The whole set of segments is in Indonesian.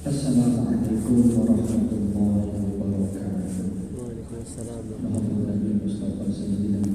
Assalamualaikum warahmatullahi wabarakatuh. Waalaikumsalam. Alhamdulillah Mustafa Sayyidina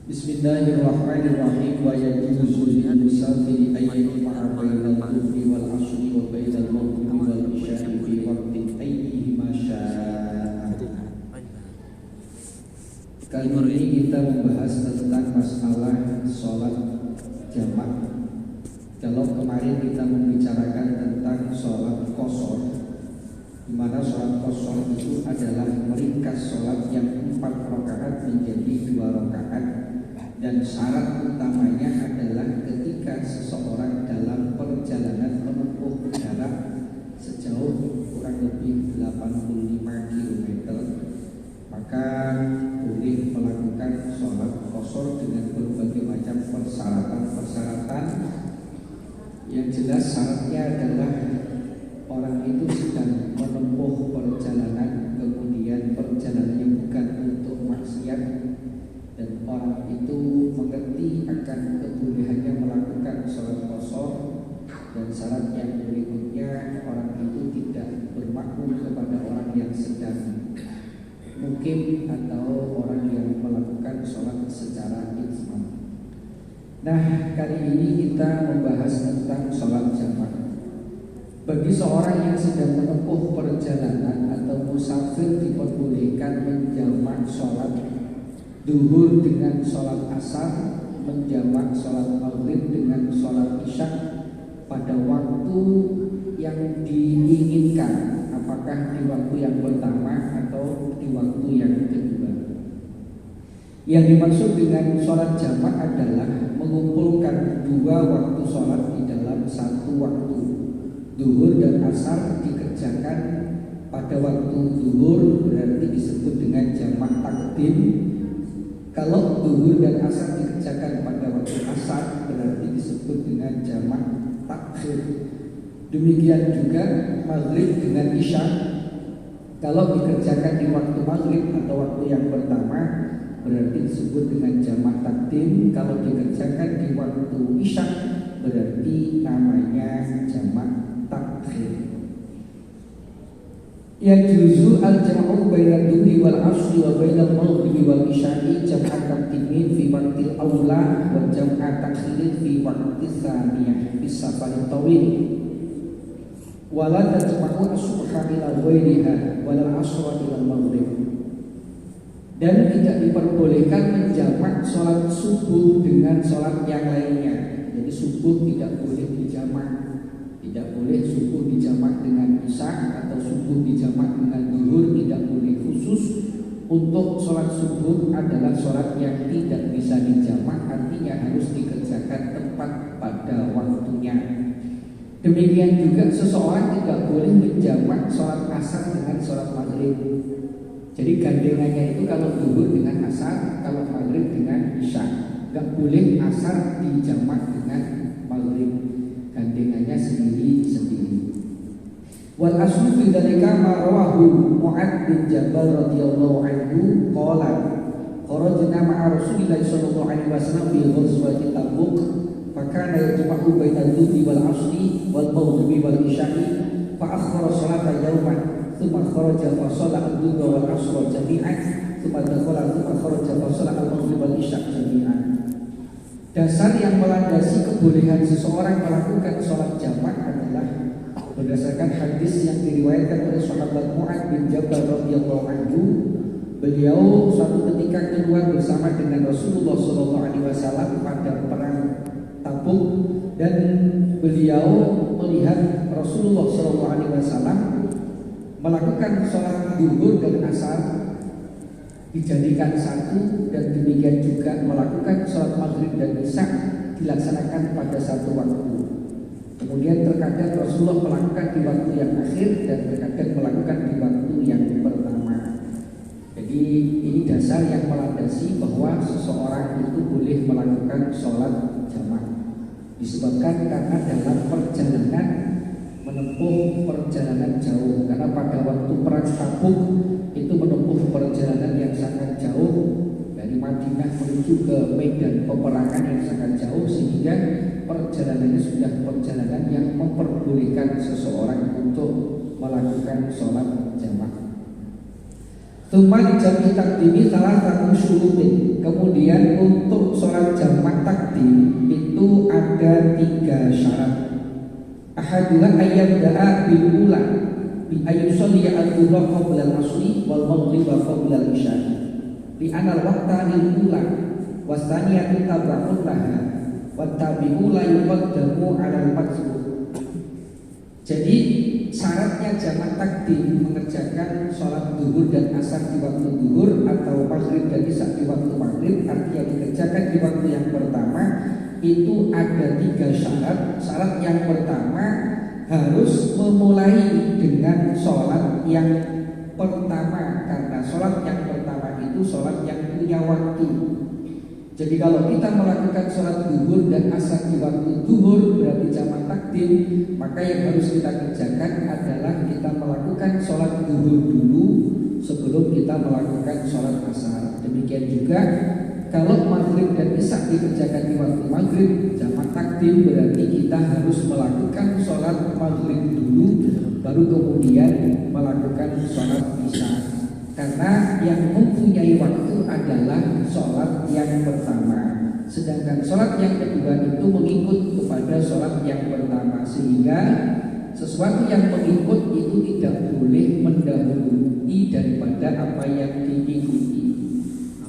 Bismillahirrahmanirrahim. Wa yajuzu lil musafiri an yajma'a bainal dhuhri wal 'ashri wa bainal maghribi wal isya'i fi waqtin ayyihima syaa. Kali ini kita membahas tentang masalah sholat jamak. Kalau kemarin kita membicarakan tentang sholat qashar, di mana sholat qashar itu adalah meringkas sholat yang 4 rakaat menjadi 2 rakaat. Dan syarat utamanya adalah ketika seseorang dalam perjalanan menempuh jarak sejauh kurang lebih 85 km, maka boleh melakukan sholat qashar dengan berbagai macam persyaratan. Yang jelas syaratnya adalah orang itu sedang menempuh perjalanan, kemudian perjalanannya bukan untuk maksiat, dan orang itu mengerti akan kebolehannya melakukan sholat qashar. Dan syarat yang berikutnya, orang itu tidak bermakmum kepada orang yang sedang mukim atau orang yang melakukan sholat secara ijma'. Nah, kali ini kita membahas tentang sholat jamak. Bagi seorang yang sedang menempuh perjalanan atau musafir, diperbolehkan menjamak sholat duhur dengan sholat asar, menjamak sholat maghrib dengan sholat isya pada waktu yang diinginkan, apakah di waktu yang pertama atau di waktu yang kedua. Yang dimaksud dengan sholat jamak adalah mengumpulkan 2 waktu sholat di dalam 1 waktu. Duhur dan asar dikerjakan pada waktu duhur, berarti disebut dengan jamak takdim. Kalau duhur dan asar dikerjakan pada waktu asar, berarti disebut dengan jamak takhir. Demikian juga maghrib dengan isya, kalau dikerjakan di waktu maghrib atau waktu yang pertama, berarti disebut dengan jamak takdim. Kalau dikerjakan di waktu isya, berarti namanya jamak takhir. Yajuzu al-jam'u bainal dhuhri wal 'ashri wa bainal maghribi wal isya'i jam'at taqdimin fi waqtil awla wa jam'at takhirin fi waqtis tsaniyah fi safarin tawil. Wa la tajma'u as-subha ila ghairiha wa la 'ashra ila maghrib. Dan tidak diperbolehkan menjamak sholat subuh dengan sholat yang lainnya. Jadi subuh tidak boleh dijamak. Tidak boleh subuh dijamak dengan isya atau subuh dijamak dengan duhur, tidak boleh. Khusus untuk sholat subuh adalah sholat yang tidak bisa dijamak, artinya harus dikerjakan tepat pada waktunya. Demikian juga seseorang tidak boleh menjamak sholat asar dengan sholat maghrib. Jadi gandengannya itu kalau duhur dengan asar, kalau maghrib dengan isya. Gak boleh asar dijamak dengan maghrib, gandengannya sendiri-sendiri. Wal aslu fi dzalika ma rawahu Mu'adz bin Jabal radhiyallahu anhu qala kharajna ma'a Rasulillah sallallahu alaihi wasallam fi ghazwati Tabuk fa kana yajma'u bainal dhuhri wal 'ashri wal maghribi wal isya'i fa akhkhara sholata yawman thumma kharaja fa shalla al-dhuhra wal 'ashra jami'an Dasar yang melandasi kebolehan seseorang melakukan sholat jamak adalah berdasarkan hadis yang diriwayatkan oleh sahabat Mu'adz bin Jabal radhiyallahu anhu. Beliau suatu ketika keluar bersama dengan Rasulullah SAW pada perang Tabuk, dan beliau melihat Rasulullah SAW melakukan sholat zuhur dan asar dijadikan satu, dan demikian juga melakukan sholat maghrib dan isya dilaksanakan pada satu waktu. Kemudian terkadang Rasulullah melakukan di waktu yang akhir dan terkadang melakukan di waktu yang pertama. Jadi ini dasar yang melandasi bahwa seseorang itu boleh melakukan sholat jamak. Disebabkan karena dalam perjalanan menempuh perjalanan jauh, karena pada waktu perang Tabuk itu menempuh perjalanan yang sangat jauh dari Madinah menuju ke medan peperangan yang sangat jauh, sehingga perjalanannya sudah perjalanan yang memperbolehkan seseorang untuk melakukan sholat jamak. Tsumma jami takdimi salah satu syurutin. Kemudian untuk sholat jamak takdim itu ada 3 syarat. Ahaduha ayyabda'a bil ula bi ayyusalli al-dhuhra qabla al-'ashri wal maghriba qabla al-'isha. Li anna al-waqta lil ula wastaniyatu tabra'un laha wa tabi'u la yuqaddamu 'ala al-maqsud. Jadi syaratnya jamak takdim mengerjakan sholat zuhur dan asar di waktu zuhur atau maghrib dan isya di waktu maghrib, artinya dikerjakan di waktu yang pertama, itu ada 3 syarat. Syarat yang pertama harus memulai dengan sholat yang pertama, karena sholat yang pertama itu sholat yang punya waktu. Jadi kalau kita melakukan sholat zuhur dan asar di waktu zuhur berarti jamak takdim, maka yang harus kita kerjakan adalah kita melakukan sholat zuhur dulu sebelum kita melakukan sholat asar. Demikian juga kalau maghrib dan isya dikerjakan di waktu maghrib, jamak takdim berarti kita harus melakukan sholat maghrib dulu baru kemudian melakukan sholat isya. Karena yang mempunyai waktu adalah sholat yang pertama, sedangkan sholat yang kedua itu mengikut kepada sholat yang pertama, sehingga sesuatu yang mengikut itu tidak boleh mendahului daripada apa yang diikuti.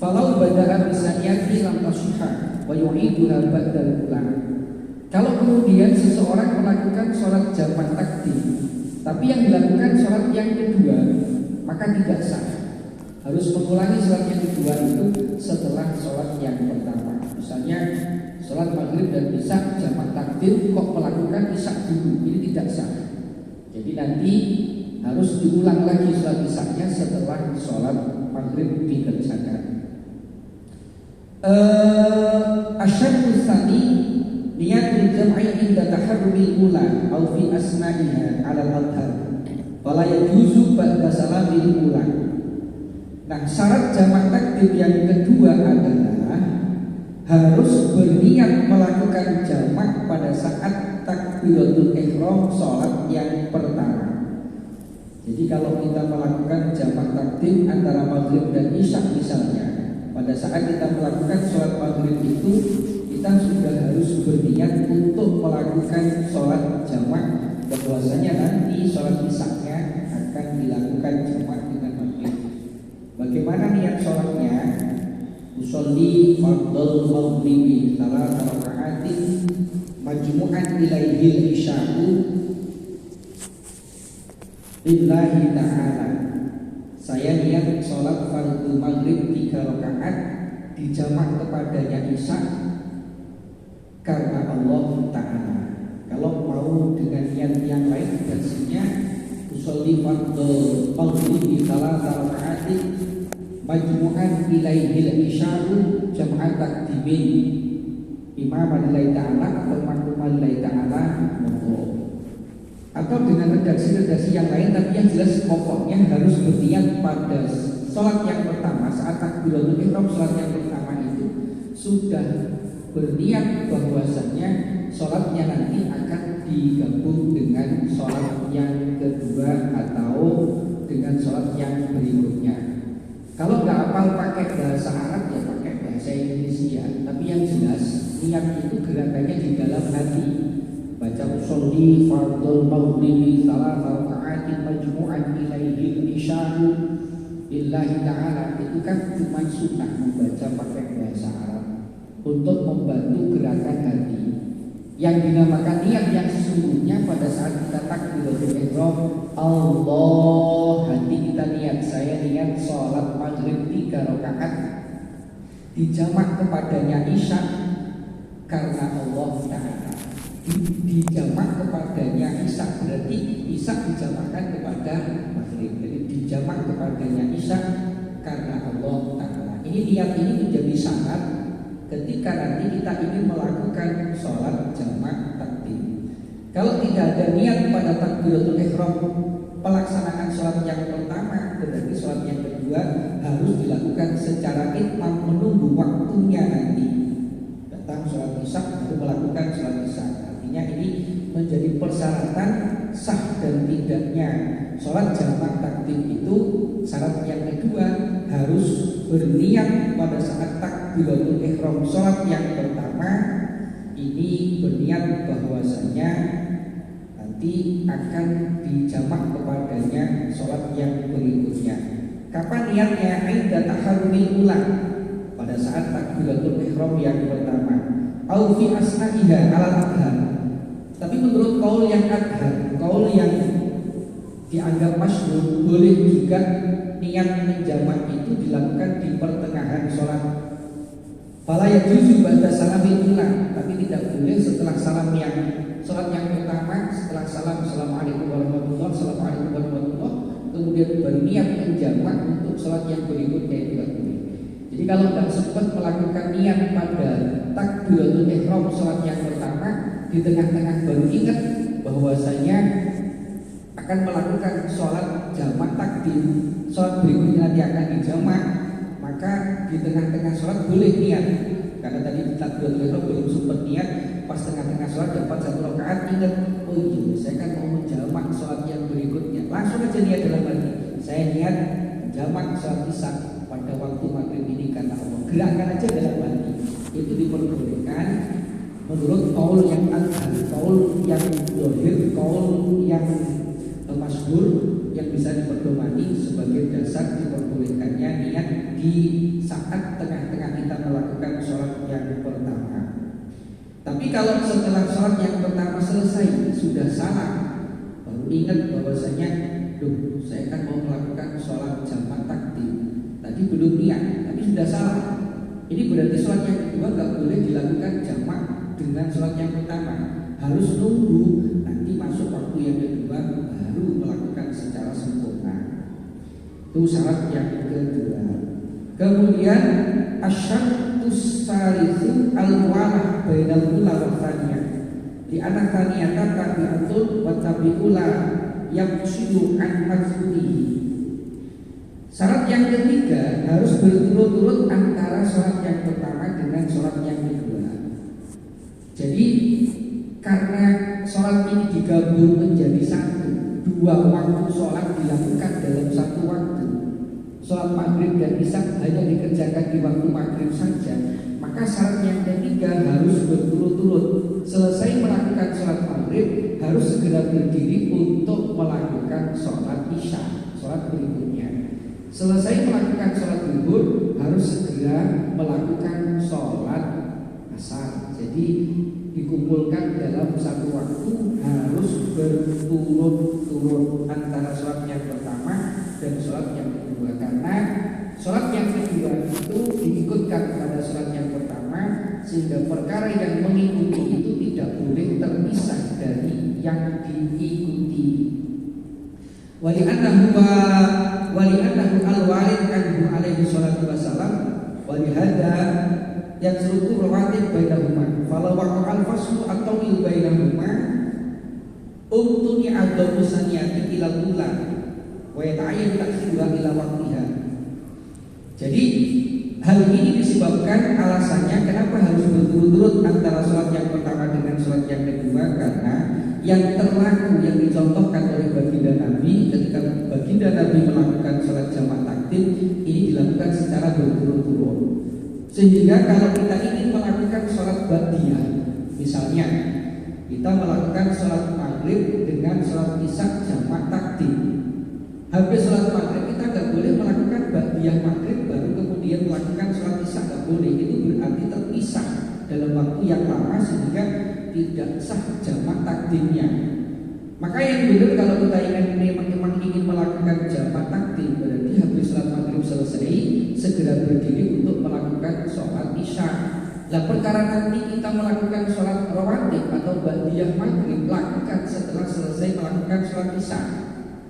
Falau bada'a bisaniyati lam tasihha wa yu'iduha ba'dal ulang. Kalau kemudian seseorang melakukan sholat jamak takdim, tapi yang dilakukan sholat yang kedua, maka tidak sah. Harus mengulangi sholat yang kedua itu setelah sholat yang pertama. Misalnya sholat maghrib dan isya jamak takdim kok melakukan isya dulu, ini tidak sah. Jadi nanti harus diulang lagi sholat isyanya setelah sholat maghrib dikerjakan. Asyaddu tsani niyatul jam'i inda taharrumil ula aw fi asna'iha 'ala al-adhar fala yajuzu ba'da salamil ula. Nah, syarat jamak takdim yang kedua adalah harus berniat melakukan jamak pada saat takbiratul ihram sholat yang pertama. Jadi kalau kita melakukan jamak takdim antara maghrib dan isya misalnya, pada saat kita melakukan sholat maghrib itu kita sudah harus berniat untuk melakukan sholat jamak, bahwasanya nanti sholat isyanya akan dilakukan jamak dengan maghrib. Bagaimana niat sholatnya? Usolli fardhu maghribi salat raka'atin majmu'an ilaihil isya'u lillahi ta'ala. Saya niat sholat fardhu maghrib 3 rakaat dijamak kepadanya isya karena Allah Ta'ala. Kalau mau dengan niat yang lain, versinya usolli fardhu maghribi salat raka'atin majmu'an ilaihil isya'u jam'at takdimin imaman lillahi ta'ala atau makmuman lillahi ta'ala, atau dengan redaksi-redaksi yang lain, tapi yang jelas pokoknya harus berniat pada sholat yang pertama. Saat takbiratul ihram sholat yang pertama itu sudah berniat bahwasannya sholatnya nanti akan digabung dengan sholat yang kedua atau dengan sholat yang berikutnya. Kalau nggak hafal pakai bahasa Arab ya pakai bahasa Indonesia. Tapi yang jelas niat itu gerakannya di dalam hati. Baca usolli fardul maghribi salasa raka'atin majmu'an ilaihil isya'u billahi ta'ala, itu kan cuma sunnah membaca pakai bahasa Arab untuk membantu gerakan hati. Yang dinamakan niat yang sesungguhnya pada saat kita takbiratul ihram, Allah, hati kita niat, saya niat sholat maghrib 3 rakaat dijamak kepadanya isya karena Allah Ta'ala. Dijamak kepadanya isya berarti isya dijamakkan kepada maghrib. Jadi dijamak kepadanya isya karena Allah Ta'ala. Ini niat ini menjadi syarat ketika nanti kita ingin melakukan sholat jamak takdim. Kalau tidak ada niat pada takbiratul ihram pelaksanaan sholat yang pertama, berarti sholat yang kedua harus dilakukan secara itmam menunggu waktunya nanti. Datang sholat isya baru melakukan sholat isya. Artinya ini menjadi persyaratan sah dan tidaknya sholat jamak takdim itu. Syarat yang kedua harus berniat pada saat takbiratul ihram sholat yang pertama ini berniat bahwasanya nanti akan dijamak kepadanya sholat yang berikutnya. Kapan niatnya? Inda taharrumil ula, pada saat takbiratul ihram yang pertama. Au fi asna'iha alal adhan. Tapi menurut qaul yang adhan, qaul yang dianggap masyhur, boleh juga niat menjamak itu dilakukan di pertengahan sholat. Fala yajuzu ba'da salamil ula, tapi tidak boleh setelah salam yang sholat yang pertama, setelah salam assalamualaikum warahmatullahi wabarakatuh, assalamualaikum warahmatullahi, kemudian baru niat menjamak untuk sholat yang berikutnya, itu tidak boleh. Jadi kalau tidak sempat melakukan niat pada takbiratul ihram sholat yang pertama, di tengah-tengah baru ingat bahwasanya akan melakukan sholat jamak takdim, sholat berikutnya nanti akan dijamak, maka di tengah-tengah sholat boleh niat. Karena tadi takbiratul ihram belum sempat niat, pas tengah-tengah sholat dapat 1 rakaat ingat, oh iya saya kan mau menjamak sholat yang berikutnya, langsung aja niat dalam hati, saya niat jamak sholat isya pada waktu maghrib ini karena Allah. Gerakan aja dalam hati, itu diperbolehkan menurut qaul yang adhan, qaul yang zahir, qaul yang masyhur yang bisa diperdomani sebagai dasar diperbolehkannya niat di saat tengah-tengah kita melakukan sholat yang pertama. Tapi kalau setelah sholat yang pertama selesai sudah salah, baru ingat bahwasanya, duh, saya kan mau melakukan sholat jamak takdim, tadi belum niat, tapi sudah salah. Ini berarti sholat yang kedua nggak boleh dilakukan jamak dengan sholat yang pertama, harus nunggu nanti masuk waktu yang kedua baru melakukan secara sempurna. Itu syarat yang kedua. Kemudian asyartus salisu al-walah bainal ula wa tsaniyah. Di anak tsaniyah tabi'atul wa tabi'ula yaqsidu an mazmunihi. Syarat yang ketiga harus berturut-turut antara sholat yang pertama dengan sholat yang kedua. Jadi karena sholat ini digabung menjadi satu, 2 waktu sholat dilakukan dalam satu waktu. Sholat maghrib dan isya hanya dikerjakan di waktu maghrib saja, maka syarat yang ketiga harus berturut-turut. Selesai melakukan sholat maghrib harus segera berdiri untuk melakukan sholat isya, sholat berikutnya. Selesai melakukan sholat zuhur harus segera melakukan sholat asar. Jadi dikumpulkan dalam satu waktu, harus berturut-turut antara sholat yang pertama dan sholat yang kedua. Karena sholat yang kedua itu diikutkan pada sholat yang pertama, sehingga perkara yang mengikuti itu tidak boleh terpisah dari yang diikuti. Wali'annahu al-walid anhu alaihi salatu wassalam walihada yang seluruh rawatib bainahuma falau waqa'al faslu at-tawil bainahuma untuni adamu saniyati ila ula wa yata'ayyan taksiruha ila waqtiha. Jadi hal ini disebabkan alasannya kenapa harus berturut-turut antara sholat yang pertama dengan sholat yang kedua, karena yang terlaku yang dicontohkan oleh baginda Nabi ketika baginda Nabi melakukan sholat jamak takdim takdim ini dilakukan secara berturut-turut. Sehingga kalau kita ingin melakukan sholat ba'diyah, misalnya kita melakukan sholat maghrib dengan sholat isya jamak takdim. Habis sholat maghrib kita nggak boleh melakukan ba'diyah maghrib baru kemudian melakukan sholat isya, nggak boleh. Itu berarti terpisah dalam waktu yang lama sehingga tidak sah jamak takdimnya. Maka yang benar kalau kita memang ingin melakukan jamak takdim, berarti habis sholat maghrib selesai segera berdiri untuk melakukan sholat isya. Nah, perkara nanti kita melakukan sholat rawatib atau ba'diyah maghrib, lakukan setelah selesai melakukan sholat isya.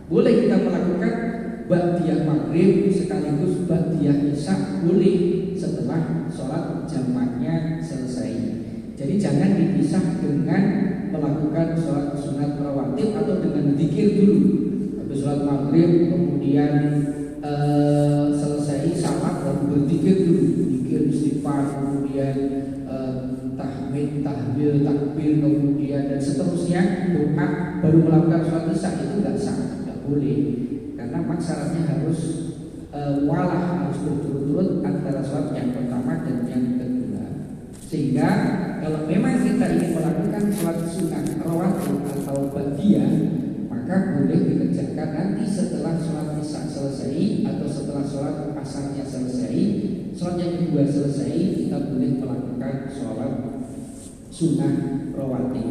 Boleh kita melakukan ba'diyah maghrib sekaligus ba'diyah isya, boleh setelah sholat jamaknya selesai. Jadi jangan dipisah dengan melakukan sholat sunat rawatib atau dengan zikir dulu. Habis sholat maghrib kemudian selesai salat lalu berzikir dulu, zikir istighfar, kemudian tahmid, tahlil, takbir, kemudian dan seterusnya, doa, baru melakukan sholat isya. Itu nggak sah, nggak boleh. Karena syaratnya harus walah, harus berturut-turut antara sholat yang pertama dan yang kedua. Sehingga kalau memang kita ingin melakukan sholat sunat rawatib atau ba'diyah, maka boleh dikerjakan nanti setelah sholat isya selesai atau setelah sholat asarnya selesai, sholat yang kedua selesai, kita boleh melakukan sholat sunat rawatib.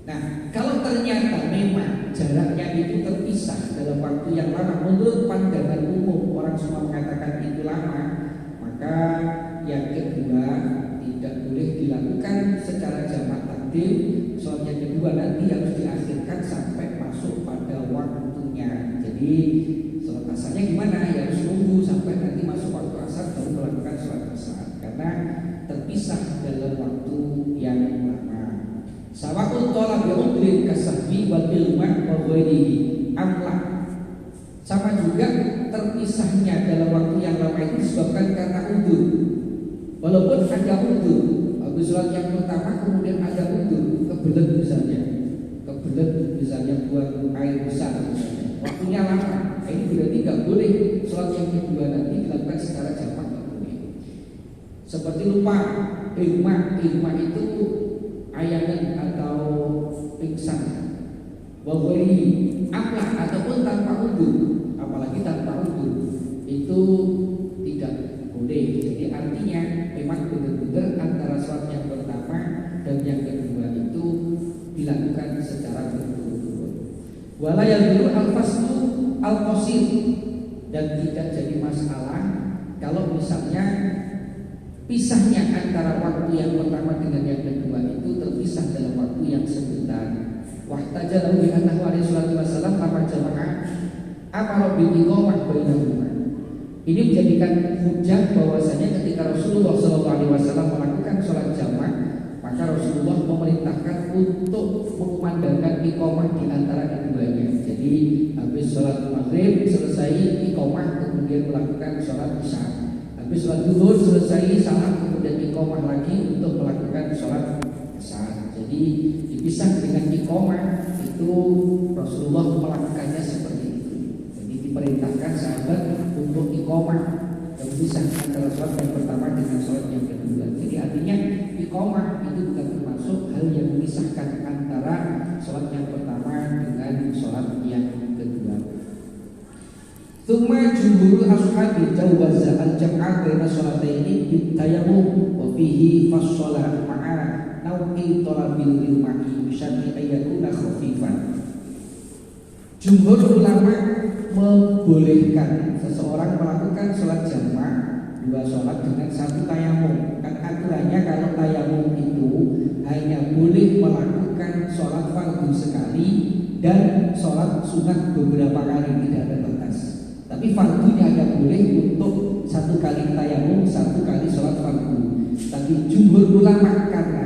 Nah, kalau ternyata memang jaraknya itu terpisah dalam waktu yang lama, menurut pandangan umum orang semua mengatakan itu lama, maka yang kedua tidak boleh dilakukan secara jamak takdim. Sholat yang kedua nanti harus diakhirkan sampai masuk pada waktunya. Jadi sholat asarnya gimana? Ya harus nunggu sampai nanti masuk waktu asar baru melakukan sholat asar, karena terpisah dalam waktu yang lama. Sawa'un tolak bi'udrin kasahbi wal ilman wa ghairihi amla. Sama juga terpisahnya dalam waktu yang lama itu disebabkan karena udzur. Walaupun ada udzur, habis sholat yang pertama kemudian ada udzur, kebelet misalnya buang air besar misalnya, waktunya lama, ini berarti nggak boleh sholat yang kedua nanti dilakukan secara jamak, nggak boleh. Seperti lupa, ilma itu ayanan atau pingsan, wawari aplah ataupun tanpa udzur, apalagi tanpa udzur itu tidak boleh. Jadi artinya memang benar-benar antara sholat yang pertama dan yang kedua itu dilakukan secara berturut-turut. Wala yadhuru al-faslu al-qasir, dan tidak jadi masalah kalau misalnya pisahnya antara waktu yang pertama dengan yang kedua itu terpisah dalam waktu yang sebentar. Wahtajalahu bi annahu alaihi salatu wasallam lama jamaah amara bil iqamah bainahuma. Ini menjadikan hujah bahwasanya ketika Rasulullah SAW melakukan sholat jamak, maka Rasulullah memerintahkan untuk mengumandangkan iqamah di antara keduanya. Jadi habis sholat maghrib selesai iqamah, kemudian melakukan sholat isya. Habis sholat zuhur selesai salat, kemudian iqamah lagi untuk melakukan sholat asar. Jadi dipisah dengan iqamah itu Rasulullah melakukannya seperti itu. Jadi diperintahkan sahabat untuk iqamah dan bisa antara sholat yang pertama dengan sholat yang kedua. Jadi artinya iqamah itu bukan termasuk hal yang memisahkan antara sholat yang pertama dengan sholat yang kedua. Tsumma jumhurul ashabi jawaza al-jam'a baina sholataini bitayammum wa fihi fassalah ma'a nau'i talabil ilmi bisyarti ayyakuna khafifan. Jumhur ulama membolehkan seseorang melakukan sholat jamak, dua sholat dengan satu tayamum. Kan aturannya kalau tayamum itu hanya boleh melakukan sholat fardu sekali dan sholat sunat beberapa kali, tidak ada batas. Tapi fardunya hanya boleh untuk satu kali tayamum, satu kali sholat fardu. Tapi jumhur ulama karena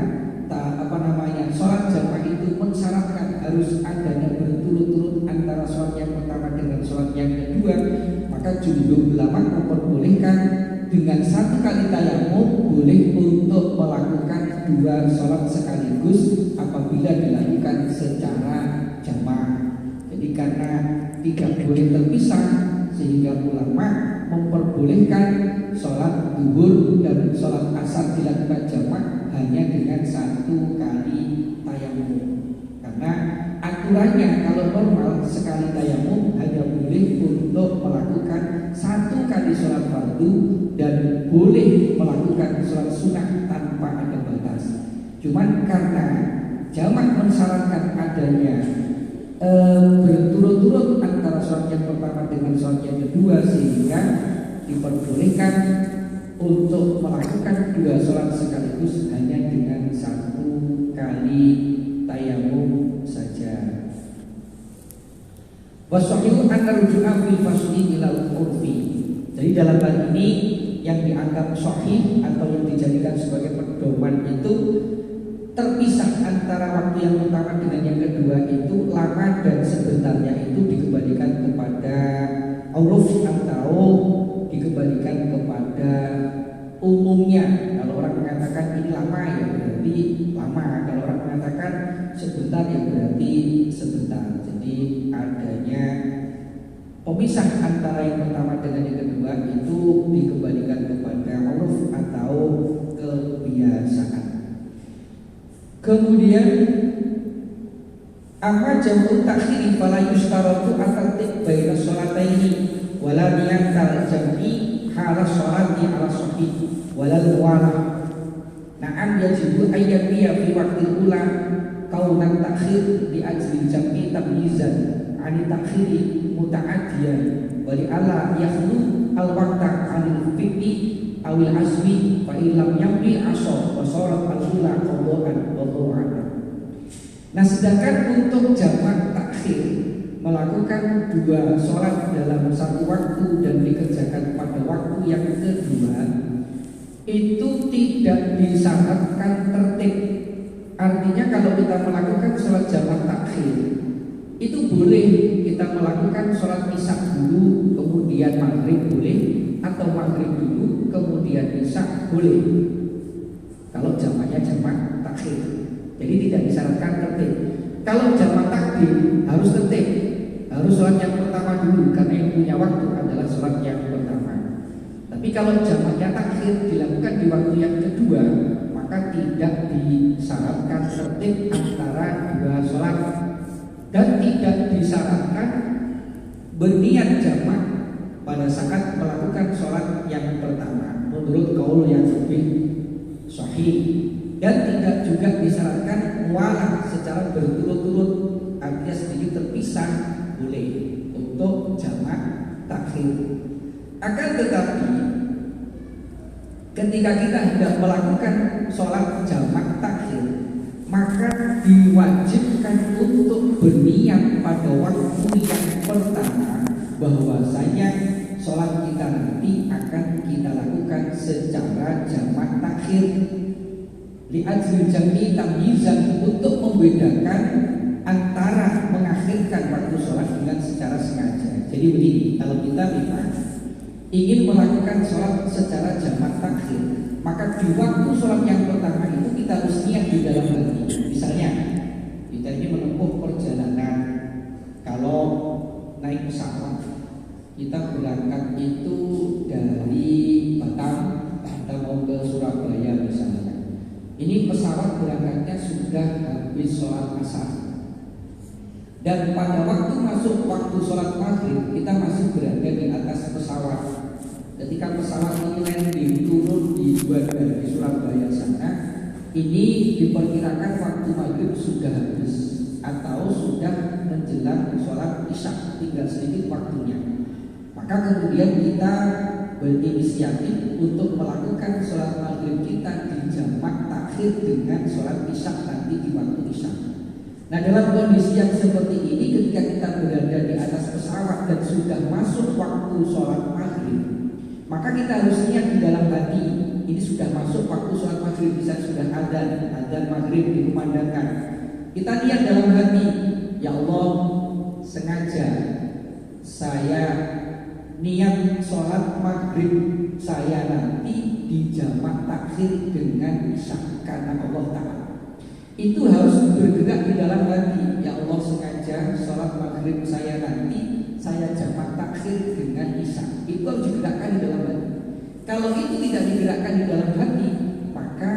sholat jamak itu mensyaratkan harus adanya berturut-turut antara sholat yang pertama dengan sholat yang kedua, maka jumhur ulama memperbolehkan dengan satu kali tayamum boleh untuk melakukan dua sholat sekaligus apabila dilakukan secara jamak. Jadi karena tidak boleh terpisah sehingga ulama memperbolehkan sholat duhur dan sholat asar dilakukan jamak hanya dengan 1 kali tayamum. Karena aturannya kalau normal sekali tayamum hanya boleh untuk melakukan 1 kali sholat fardu dan boleh melakukan sholat sunnah tanpa ada batas. Cuman karena jamak mensyaratkan adanya berturut-turut antara sholat yang pertama dengan sholat yang kedua, sehingga diperbolehkan untuk melakukan 2 sholat sekaligus hanya dengan 1 kali tayamum saja. Wasahihu anna ruju'a fil fasli ilal urfi. Jadi dalam hal ini yang dianggap sahih atau yang dijadikan sebagai pedoman itu terpisah antara waktu yang pertama dengan yang kedua itu lama dan sebentarnya itu dikembalikan kepada uruf atau dikembalikan kepada umumnya. Kalau orang mengatakan ini lama ya berarti lama, kalau orang mengatakan sebentar ya berarti sebentar. Jadi adanya pemisah antara yang pertama dengan yang kedua itu dikembalikan kepada uruf atau kebiasaan. Kemudian amma jam'u ta'khiri fala yushtaratu at-tartib baina sholataini wala niyatal jam'i hala sholati ala sahih wala walah. Na'am yajibu ayyabiya fi waqtil ula kaunan ta'khir li ajli jam'i tamyizan 'ani ta'khiri muta'addiyan wa li alla yakhlu al-waqta 'anil fi'li awil asmi fa illam yamli asar wa sharat al-ula qadaan wa qadaan. Nah, sedangkan untuk jamak takhir melakukan 2 sholat dalam 1 waktu dan dikerjakan pada waktu yang kedua itu tidak disyaratkan tertib. Artinya kalau kita melakukan sholat jamak takhir itu boleh kita melakukan sholat isya dulu kemudian maghrib boleh, atau maghrib dulu kemudian isya boleh kalau jamaknya jamak takhir. Jadi tidak disyaratkan tertib. Kalau jamak takdim harus tertib, harus sholat yang pertama dulu karena yang punya waktu adalah sholat yang pertama. Tapi kalau jamaknya takhir dilakukan di waktu yang kedua, maka tidak disyaratkan tertib antara 2 sholat dan tidak disyaratkan berniat jamak pada saat melakukan sholat yang pertama menurut qaul yang lebih sahih. Dan tidak juga disyaratkan mualah secara berturut-turut, artinya sedikit terpisah boleh untuk jamak takhir. Akan tetapi ketika kita hendak melakukan sholat jamak takhir, maka diwajibkan untuk berniat pada waktu yang pertama bahwasanya sholat kita nanti akan kita lakukan secara jamak takhir. Li'ajli jam'i tamyizan, untuk membedakan antara mengakhirkan waktu sholat dengan secara sengaja. Jadi begini, kalau kita ingin melakukan sholat secara jamak takhir, maka di waktu sholat yang pertama itu kita harus niat di dalam hati. Misalnya kita ini menempuh perjalanan, kalau naik pesawat kita berangkat itu dari Batam, kita mau ke Surabaya misalnya. Ini pesawat berangkatnya sudah habis sholat asar, dan pada waktu masuk waktu sholat maghrib kita masih berada di atas pesawat. Ketika pesawat ini landing turun di bandara di Surabaya sana, ini diperkirakan waktu maghrib sudah habis atau sudah menjelang sholat isya, tinggal sedikit waktunya. Maka kemudian kita berinisiatif untuk melakukan sholat maghrib kita di jamak takhir dengan sholat isya nanti di waktu isya. Nah, dalam kondisi yang seperti ini, ketika kita berada di atas pesawat dan sudah masuk waktu sholat maghrib, maka kita harus niat di dalam hati, ini sudah masuk waktu sholat maghrib, bisa sudah adzan maghrib dikumandangkan. Kita niat dalam hati, ya Allah, sengaja saya niat sholat maghrib saya nanti di jamak takhir dengan isya karena Allah Ta'ala. Itu harus bergerak di dalam hati. Ya Allah, sengaja sholat maghrib saya nanti saya jamak takhir takhir dengan isya. Itu harus digerakkan di dalam hati. Kalau itu tidak digerakkan di dalam hati, maka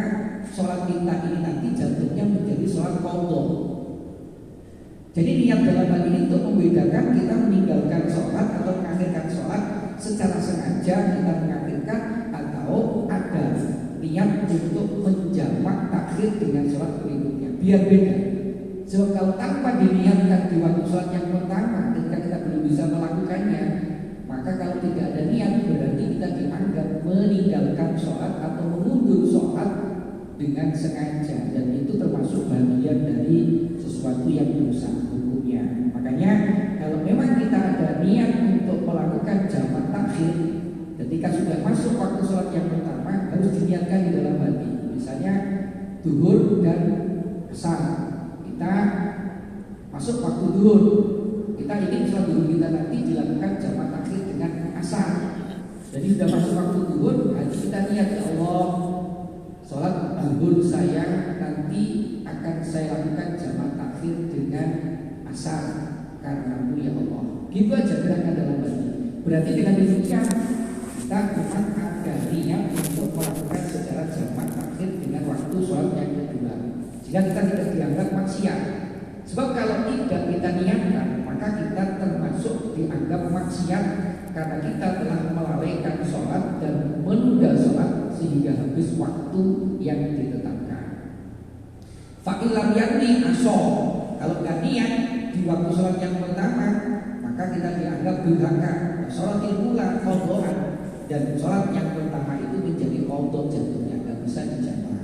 sholat kita ini nanti jatuhnya menjadi sholat qadha. Jadi niat dalam hal ini untuk membedakan kita meninggalkan sholat atau mengakhirkan sholat secara sengaja kita mengakhirkan, atau ada niat untuk menjamak takhir dengan sholat berikutnya. Biar beda. Sebab kalau tanpa diniatkan di waktu sholat yang pertama, ketika kita belum bisa melakukannya, maka kalau tidak ada niat berarti kita dianggap meninggalkan sholat atau mengundur sholat dengan sengaja, dan itu termasuk bagian dari sesuatu yang dosa hukumnya. Makanya kalau memang kita ada niat untuk melakukan jamak takhir, ketika sudah masuk waktu sholat yang pertama harus diniatkan di dalam hati. Misalnya zuhur dan asar, kita masuk waktu zuhur, kita ingin sholat zuhur kita nanti dilakukan jamak takhir dengan asar. Jadi sudah masuk waktu zuhur, hati kita niat, ya Allah, sholat zuhur saya nanti akan saya lakukan jamak takhir dengan asar karenamu ya Allah. Gitu aja gerakan dalam hati. Berarti dengan demikian kita memang ada niat untuk melakukan secara jamak takhir dengan waktu sholat yang kedua, sehingga kita tidak dianggap maksiat. Sebab kalau tidak kita niatkan, maka kita termasuk dianggap maksiat karena kita telah melalaikan sholat dan menunda sholat sehingga habis waktu yang ditetapkan. Fa'ilam yanni aso, kalau nggak niat di waktu sholat yang pertama, maka kita dianggap durhaka. Sholat mula qadhaan, dan sholat yang pertama itu menjadi qadha jatuhnya, nggak bisa dijamak.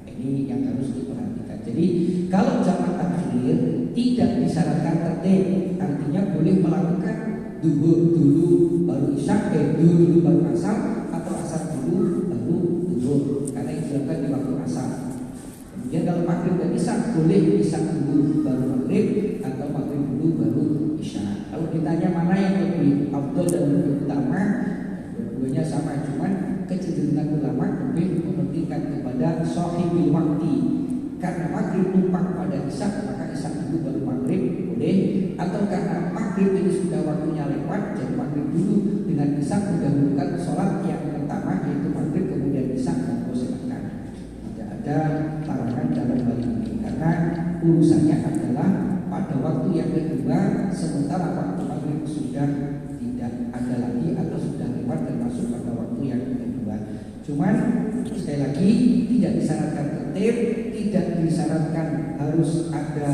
Ini yang harus diperhatikan. Jadi kalau jamak takhir tidak disyaratkan tertib, artinya boleh melakukan zuhur dulu baru isya, zuhur dulu baru asar, atau asar dulu baru zuhur, karena itu dilakukan di waktu asar. Kemudian kalau maghrib dan isya boleh isya dulu baru maghrib, atau maghrib dulu baru isya. Kalau ditanya mana yang lebih afdal dan lebih utama, dua-duanya sama, cuman kecenderungan ulama lebih mementingkan kepada shahibil waqti. Karena maghrib numpang pada isya, maka isya dulu baru maghrib boleh, atau karena maghrib ini sudah waktunya lewat, jadi maghrib dulu dengan isya mendahulukan sholat yang pertama yaitu maghrib, kemudian isya, dan silakan. Tidak ada larangan dalam hal ini karena urusannya adalah pada waktu yang kedua, sementara waktu maghrib sudah tidak ada lagi atau sudah lewat dan masuk pada waktu yang kedua. Cuman sekali lagi tidak disyaratkan tertib, tidak disyaratkan harus ada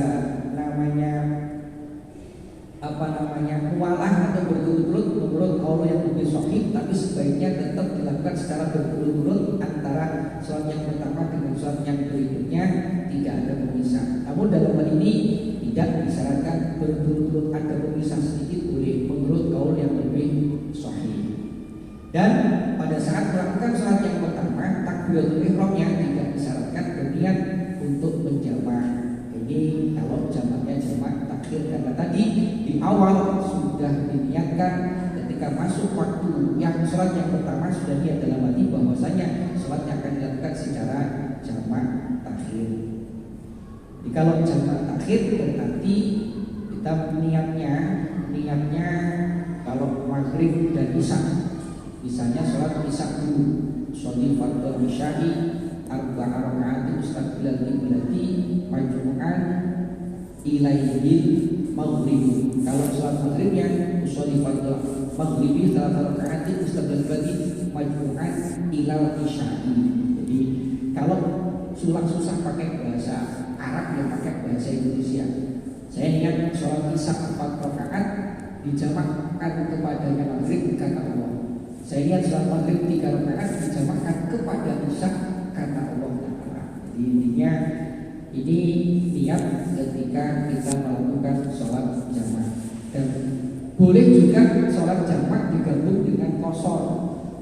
mualah atau berturut-turut menurut qaul yang lebih sahih, tapi sebaiknya tetap dilakukan secara berturut-turut antara sholat yang pertama dengan sholat yang berikutnya, tidak ada pemisah. Namun dalam hal ini tidak disyaratkan berturut-turut, ada pemisah sedikit boleh menurut qaul yang lebih sahih. Dan pada saat melakukan sholat yang pertama, takbiratul ihramnya tidak disyaratkan berniat untuk menjamak. Ini kalau jamaknya jamak takhir, karena tadi di awal sudah diniatkan ketika masuk waktu yang sholat yang pertama sudah niat dalam hati bahwasanya sholat yang akan dilakukan secara jamak takhir. Jadi kalau jamak takhir berarti kita niatnya kalau maghrib dan isya, misalnya sholat isya dulu, sholli fardhu isya'i arba'a raka'atin mustaqbilal qiblati majmu'an ilaihil maghrib. Kalau sholat maghribnya sholli fardhu maghribi salat raka'atin mustaqbilal qiblati majmu'an ilal isya'i. Jadi kalau susah pakai bahasa Arab ya pakai bahasa Indonesia. Saya niat sholat isya 4 rakaat dijamakkan kepadanya maghrib kata Allah. Saya niat sholat maghrib 3 rakaat dijamakkan kepada isya kata Allah Ta'ala. Jadi intinya ini niat ketika kita melakukan sholat jamak. Dan boleh juga sholat jamak digabung dengan qashar,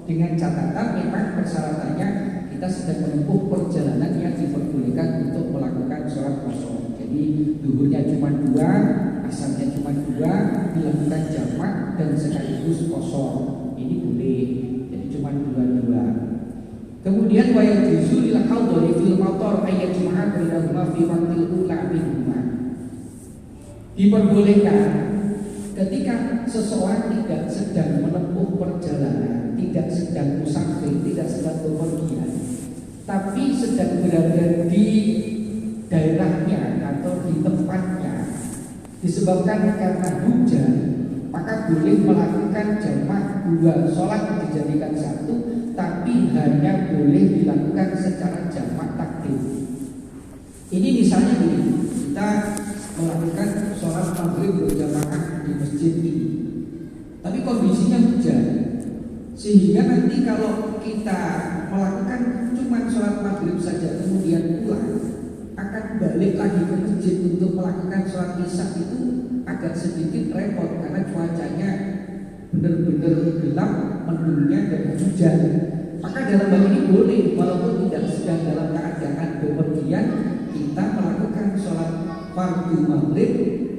dengan catatan memang persyaratannya kita sedang menempuh perjalanan yang diperbolehkan untuk melakukan sholat qashar. Jadi zuhurnya cuma 2, asarnya cuma 2, dilakukan jamak dan sekaligus qashar. Ini boleh, jadi cuma 2. Kemudian wa yajuzu lil qadhi fil matar ayat jum'ah bainahuma fi waqtil ula minhuma. Diperbolehkan ketika seseorang tidak sedang menempuh perjalanan, tidak sedang musafir, tidak sedang bepergian, tapi sedang berada di daerahnya atau di tempatnya, disebabkan karena hujan, maka boleh melakukan jamak dua sholat dijadikan satu, tapi hanya boleh dilakukan secara jamak takdim. Ini misalnya begini, kita melakukan sholat maghrib berjamaah di masjid ini, tapi kondisinya hujan, sehingga nanti kalau kita melakukan cuma sholat maghrib saja kemudian pulang, akan balik lagi ke masjid untuk melakukan sholat isya itu agak sedikit repot karena cuacanya benar-benar gelap, mendungnya dan hujan. Maka dalam hal ini boleh, walaupun tidak sedang dalam keadaan bepergian, kita melakukan sholat fardu maghrib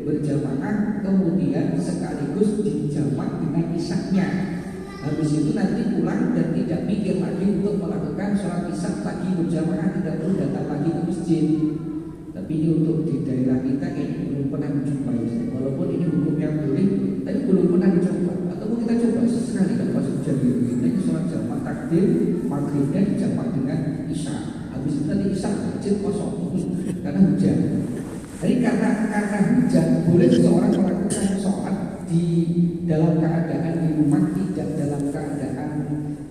berjamaah kemudian sekaligus dijamak dengan isya-nya. Habis itu nanti pulang dan tidak mikir lagi untuk melakukan sholat isya lagi berjamaah, tidak perlu datang lagi ke masjid. Tapi ini untuk di daerah kita ini belum pernah menjumpai. Walaupun ini hukumnya boleh, tapi belum pernah dicoba. Atau kita coba sesekali kalau pas hujan kita ini sholat jamak takdim maghribnya dijamak dengan isya. Habis itu nanti isya masjid kosong karena hujan. Jadi karena hujan boleh seseorang melakukan sholat di dalam keadaan di rumah, tidak dalam keadaan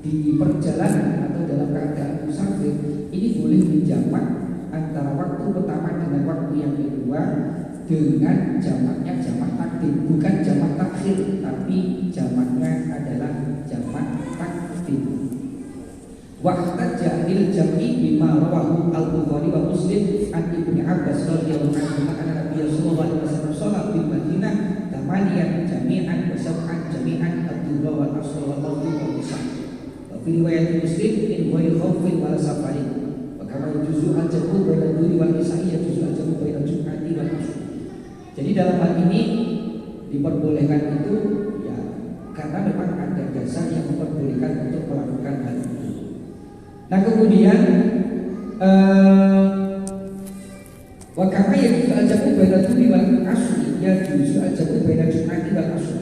di perjalanan atau dalam keadaan musafir. Ini boleh dijamak antara waktu pertama dengan waktu yang kedua dengan jamaknya jamak takdim, bukan jamak takhir, tapi jamaknya adalah jamak takdim. Wahtaja lil jam'i bima rawahu al-Bukhari wa Muslim an Ibnu Abbas radhiyallahu anhu anna Nabiy sallallahu alaihi wasallam shalat bil Madinah tamaniyan jami'an wa sab'an jami'an ad-duha wal asr wal maghrib wal isya. Wa fi riwayat Muslim in ghairi khaufin wal safarin. Wa kama yujuzu al-jam'u baina ad-duhi wal isya yujuzu al-jam'u baina al-jum'ati wal asr. Jadi dalam hal ini diperbolehkan itu ya karena memang ada dasar yang memperbolehkan untuk melakukan hal itu. Nah kemudian wa kama yajuzu al-jam'u baina ad-duhi wal asr yajuzu al-jam'u baina al-jum'ati wal asr.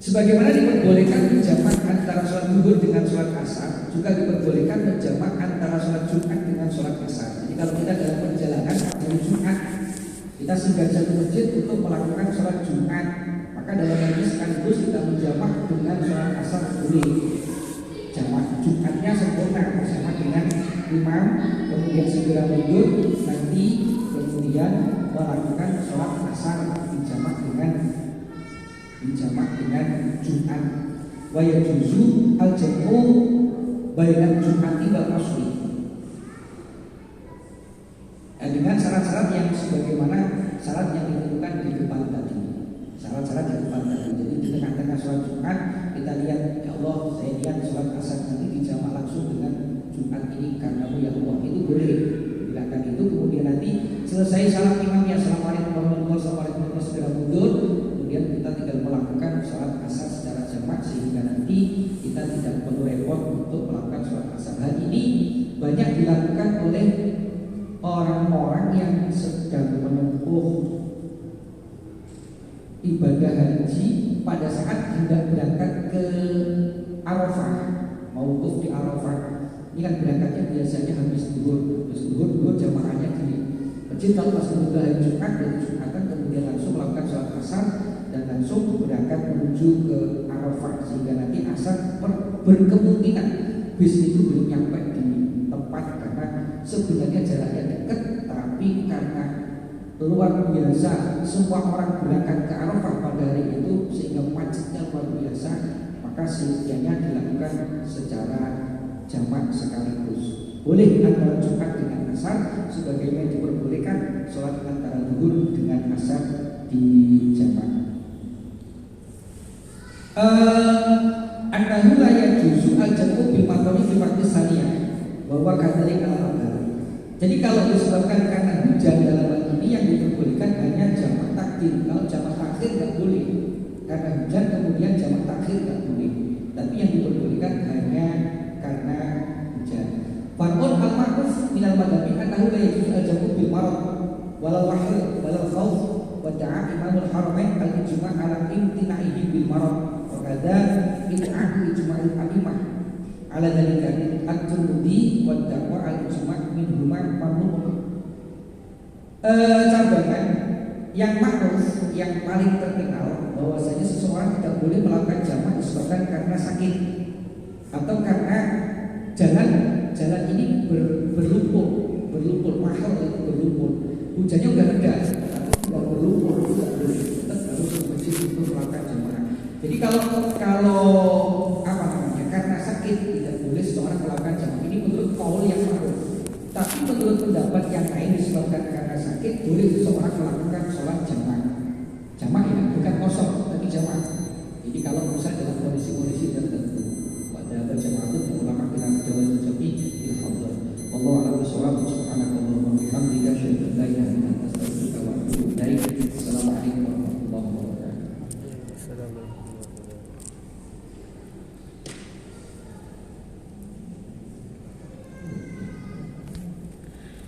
Sebagaimana diperbolehkan menjamak antara sholat zuhur dengan sholat asar, juga diperbolehkan menjamak antara sholat Jumat dengan sholat asar. Jadi kalau kita dalam perjalanan dari Jumat, kita singgah ke masjid untuk melakukan sholat Jumat, maka dalam hal ini sekaligus kita menjamak dengan sholat asar boleh. Jamak Jumatnya sempurna bersama dengan imam, kemudian segera mundur, nanti kemudian melakukan sholat asar dijamak dengan Jumat. Wa yajuzu al-jam'u bainal Jum'ati wal asri. Dengan syarat-syarat yang sebagaimana syarat yang ditentukan di depan tadi. Syarat-syarat di depan tadi. Jadi di tengah-tengah sholat Jumat kita lihat, ya Allah, saya lihat sholat asar nanti dijamak langsung dengan Jumat ini karena ya Allah, itu boleh dilakukan itu. Kemudian nanti selesai salat imamnya, assalamualaikum warahmatullahi wabarakatuh, segera mundur. Kemudian kita tinggal melakukan sholat asar secara jamak sehingga nanti kita tidak perlu repot untuk melakukan sholat asar. Hal ini banyak dilakukan oleh orang-orang yang sedang menempuh ibadah haji pada saat hendak berangkat ke Arafah, mauquf di Arafah. Ini kan berangkatnya biasanya habis zuhur jamaahnya di masjid. Kalau pas menunggu hari Jumat dan Jumatan kemudian langsung melakukan sholat asar dan langsung berangkat menuju ke Arafah, sehingga nanti asar berkemungkinan bis itu belum nyampe di tempat karena sebenarnya jaraknya dekat, tapi karena luar biasa semua orang berangkat ke Arafah pada hari itu sehingga macetnya luar biasa, maka seyogyanya dilakukan secara jamak sekaligus. Boleh antara Jumat dengan asar, sebagaimana diperbolehkan sholat antara zuhur dengan asar di jamak. Annahu la yajuzu al-jam'u bil matari fi waqti saniyah bahwa kadzalika al-qadar. Jadi kalau disebabkan karena hujan dalam hal ini yang diperbolehkan hanya jamak takdim. Kalau jamak takhir tidak boleh. Karena hujan kemudian jamak takhir tidak boleh. Tapi yang diperbolehkan hanya karena hujan. Fa'ul al-ma'ruf minal madhabi annahu la yajuzu al-jam'u bil marad walal wahl walal khawf wa da'a imamul haramain al-ijma' ala imtina'ihi bil marad wa kadza bid'ah ijma'il a'imah ala dzalika at-Tirmidzi wa da'wa al-ijma' minhuma mamnu'. Cabangan yang ma'ruf, yang paling terkenal bahwasanya seseorang tidak boleh melakukan jamak disebabkan karena sakit atau karena jalan ini berlumpur, mahal itu berlumpur. Hujannya udah reda, tapi tidak berlumpur, tidak boleh. Tetap harus ke masjid untuk melakukan jamaah. Jadi kalau apa namanya, karena sakit tidak boleh seseorang melakukan jamaah. Ini menurut qaul yang ma'ruf. Tapi menurut pendapat yang lain disebabkan karena sakit boleh seseorang melakukan sholat jamaah. Jamaah ya, bukan kosong, tapi jamaah.